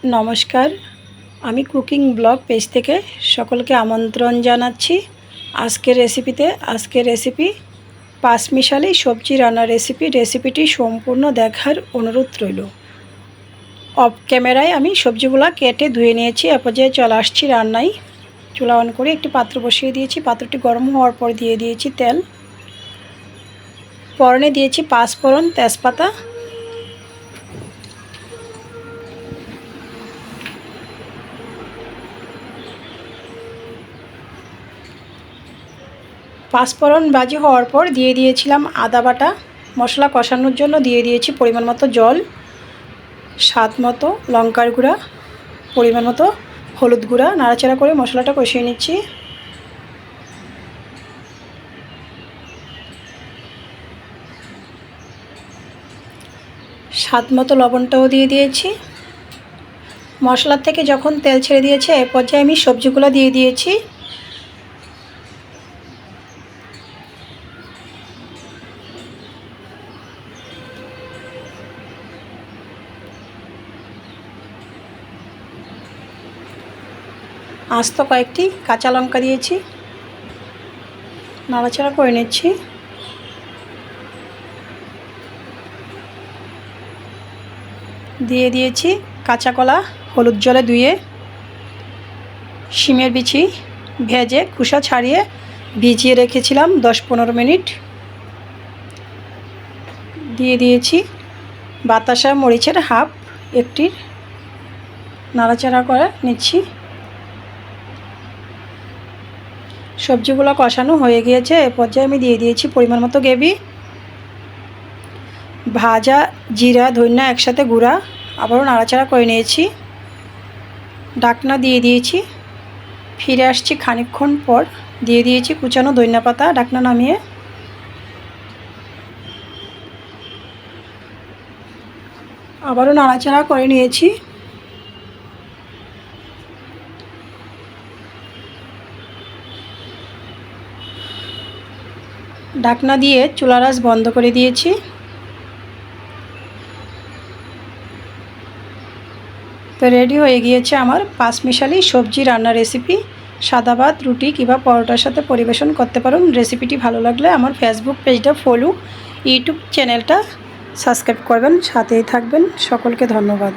নমস্কার, আমি cooking blog page থেকে সকলকে আমন্ত্রণ জানাচ্ছি। আজকের রেসিপি পাঁচমিশালি সবজি রান্নার রেসিপিটি সম্পূর্ণ দেখার অনুরোধ রইল। অফ ক্যামেরায় আমি সবজিগুলো কেটে ধুয়ে নিয়েছি। এ পর্যায়ে চলে আসছি রান্নায়। চুলা অন করে একটি পাত্র বসিয়ে দিয়েছি। পাত্রটি গরম হওয়ার পর দিয়ে দিয়েছি তেল। ফোড়নে দিয়েছি পাঁচফোড়ন, তেজপাতা। পাঁচফোড়ন ভাজি হওয়ার পর দিয়ে দিয়েছিলাম আদা বাটা। মশলা কষানোর জন্য দিয়ে দিয়েছি পরিমাণ মতো জল, স্বাদ মতো লঙ্কার গুঁড়া, পরিমাণ মতো হলুদ গুঁড়া। নাড়াচাড়া করে মশলাটা কষিয়ে নিচ্ছি। স্বাদ মতো লবণটাও দিয়ে দিয়েছি। মশলার থেকে যখন তেল ছেড়ে দিয়েছে এ পর্যায়ে আমি সবজিগুলো দিয়ে দিয়েছি। আস্ত কয়েকটি কাঁচা লঙ্কা দিয়েছি। নাড়াচাড়া করে নিচ্ছি। দিয়ে দিয়েছি কাঁচা কলা হলুদ জলে ধুয়ে, শিমের বিচি ভেজে খোসা ছাড়িয়ে ভিজিয়ে রেখেছিলাম 10-15 মিনিট। দিয়ে দিয়েছি বাতাসা মরিচের হাফ একটি। নাড়াচাড়া করে নিচ্ছি। সবজিগুলো কষানো হয়ে গিয়েছে। এ পর্যায়ে আমি দিয়ে দিয়েছি পরিমাণ মতো গ্রেভি। ভাজা জিরা ধনিয়া একসাথে গুঁড়া আবারও নাড়াচাড়া করে নিয়েছি। ঢাকনা দিয়ে দিয়েছি। ফিরে আসছি খানিকক্ষণ পর। দিয়ে দিয়েছি কুচানো ধনিয়া পাতা। ঢাকনা নামিয়ে আবারও নাড়াচাড়া করে নিয়েছি। ঢাকনা দিয়ে চুলার আঁচ বন্ধ করে দিয়েছি। তো রেডি হয়ে গিয়েছে আমার পাঁচমিশালি সবজি রান্নার রেসিপি। সাদা ভাত, রুটি কিংবা পরোটার সাথে পরিবেশন করতে পারেন। রেসিপিটি ভালো লাগলে আমার ফেসবুক পেজটা ফলো, ইউটিউব চ্যানেলটা সাবস্ক্রাইব করবেন, সাথেই থাকবেন। সকলকে ধন্যবাদ।